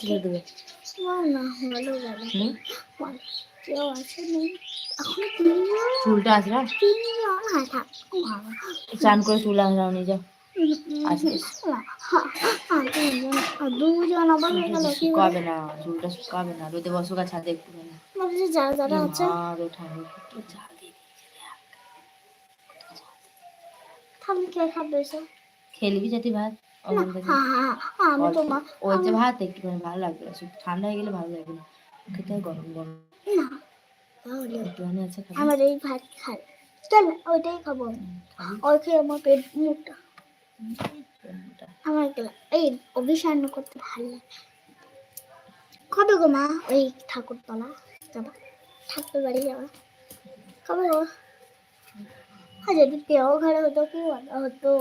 ছেড়ে দেবে না হলো গেল কেউ আছে নেই এখন চুলটা আসরা চান করে চুল আসরাও নিয়ে যাও দুজন আবার শুকাবে না চুলটা শুকাবে না রোদে বসো গা ছাদে একটুখানি যারা যারা আছে আমি কে খাবে খেলবি যেটি ভাত আমি তো মা ওই যে ভাত একটুখানি ভালো লাগবে না ঠান্ডা হয়ে গেলে ভালো লাগবে না খেতে গরম গরম না একটুখানি আছে আমার এই ভাত খাই চল ওইটাই খাবো ওই খেয়ে আমার পেট মোটা আমার এই অভিসান্ন করতে ভালো লাগে কবে গো মা ওই ঠাকুরতলা যাবা ঠাকুর বাড়ি যাবা কবে গো যদি কেউ ঘরে হতো কি হতো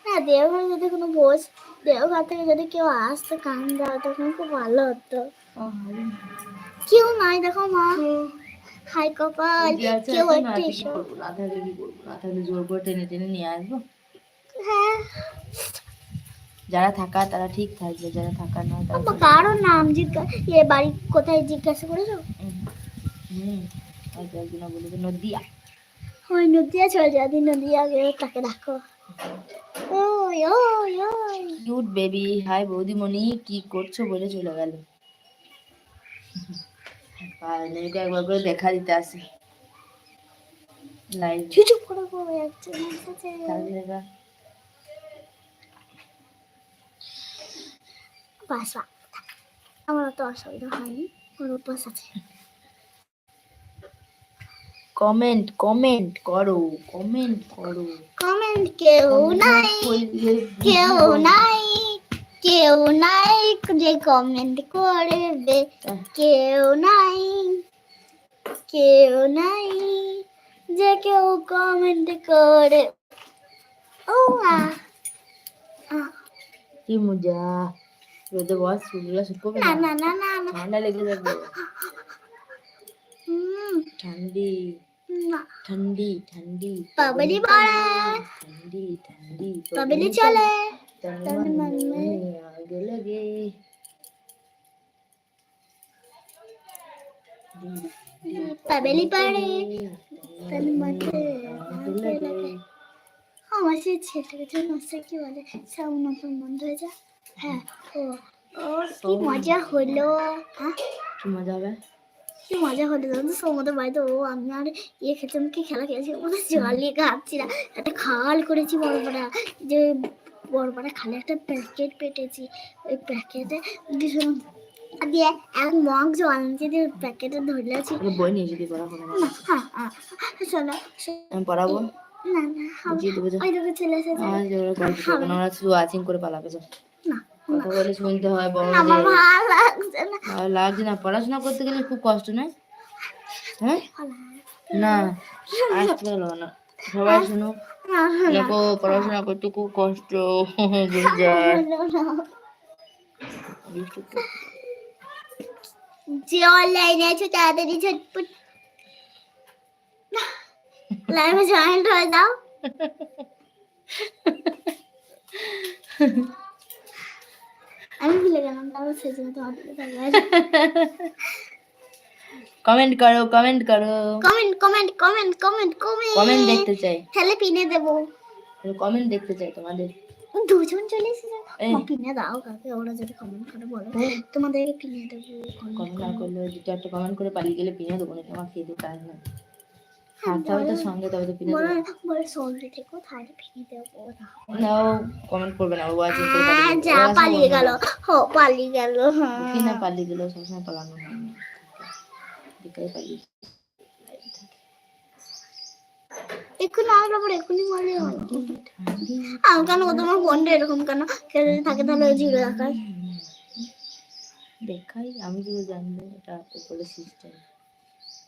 না দেওঘরে যদি কোনো ভোজ দেওঘর থেকে যদি কেউ আসতো কান দেওয়া তখন খুব ভালো হতো কেউ নাই দেখো মা হাই কপাল কেউ একটু এসো জোর করে টেনে টেনে নিয়ে আসবো হ্যাঁ যারা থাকা তারা ঠিক থাকবে যারা থাকা না তারা কারো নাম জিজ্ঞাসা বাড়ি কোথায় জিজ্ঞাসা করেছো একদিন বলে যে নদিয়া ওই নদিয়া চলে যাবি নদিয়া গিয়ে তাকে দেখো ওই ওই ওই কিউট বেবি হাই বৌদিমণি কি করছো বলে চলে গেল আর মেয়েকে একবার করে দেখা দিতে আসে লাইভ চুপ করে পড়ে যাচ্ছে বাসা আমার তো অসুবিধা হয়নি কোনো উপাস আছে কমেন্ট কমেন্ট করো কমেন্ট করো কমেন্ট কেউ নাই কেউ নাই কেউ নাই যে কমেন্ট করবে কেউ নাই যে কেউ কমেন্ট করে ও কি মজা রোদে বস চুলগুলো শুকোবে না না না না না ঠান্ডা লেগে যাবে ঠান্ডি না ठंडी ठंडी पबली बाड़ा ठंडी ठंडी पबली चले तन मन में आग लगे पबली पड़े तन मन में आग लगे আমার সেই ছেলেটাকে জন্য কি বলে সব নতুন বন্ধ হয়ে যায় হ্যাঁ ও কি মজা হলো হ্যাঁ কি মজা হবে কি মজা হলো জানো সমুদ্র বাড়িতে ও আমি আর খেতাম কি খেলা খেলেছি ওদের জলে খাচ্ছি না একটা খাল করেছি বড় পাড়া খালে একটা প্যাকেট পেটেছি ওই প্যাকেটে দিয়ে এক মগ জল আনছি দিয়ে প্যাকেটে ধরেছি বই নিয়ে যদি পড়া হবে না শোনো আমি পড়াবো না না ওই দেখো চলে এসেছে আমরা শুধু ওয়াচিং করে পালাবে না কথা বলে শুনতে হয় বড় আমার ভালো লাগছে না ভালো লাগছে না পড়াশোনা করতে গেলে খুব কষ্ট নয় হ্যাঁ না আসতে গেলো না সবাই শুনো দেখো পড়াশোনা করতে খুব কষ্ট যে অনলাইনে আছে তাড়াতাড়ি ঝটপট লাইভে জয়েন্ট হয়ে যাও আমি ভুলে গেলাম তারপর সেজন্য তোমার কমেন্ট করো কমেন্ট করো comment comment comment comment comment comment দেখতে চাই তাহলে পিনে দেবো কমেন্ট দেখতে চাই তোমাদের দুজন চলে এসেছে পিনে দাও কাকে ওরা যদি কমেন্ট করে বলো তোমাদেরকে পিনে দেবো কমেন্ট না করলে দুটো একটা কমেন্ট করে পালিয়ে গেলে পিনে দেবো না তোমার খেয়ে দিয়ে কাজ না থাকতে হবে তো সঙ্গে তবে তো পিনে দেবো বলে সঙ্গে থেকে তাহলে পিনে দেবো না ও কমেন্ট করবে না ও ওয়াচিং করে যা পালিয়ে গেল পালিয়ে গেল কি না পালিয়ে গেল সবসময় পালানো হয় না দেখাই পালিয়ে এখন আবার এখনই বলে আমি কেন তোমার ফোনটা এরকম কেন খেলে থাকে তাহলে জিরো দেখায় দেখাই আমি কি জানবো এটা উপরে সিস্টেম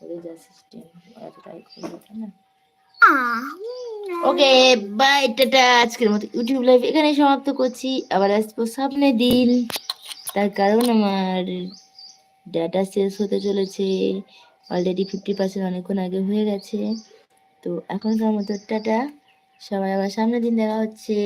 ওদের যা সিস্টেম এতটাই করবে না ওকে বাই টাটা আজকের মতো ইউটিউব লাইভ এখানে সমাপ্ত করছি আবার আসবো সামনের দিন তার কারণ আমার ডাটা শেষ হতে চলেছে অলরেডি 50% অনেকক্ষণ আগে হয়ে গেছে তো এখনকার মতো টাটা সবাই আবার সামনের দিন দেখা হচ্ছে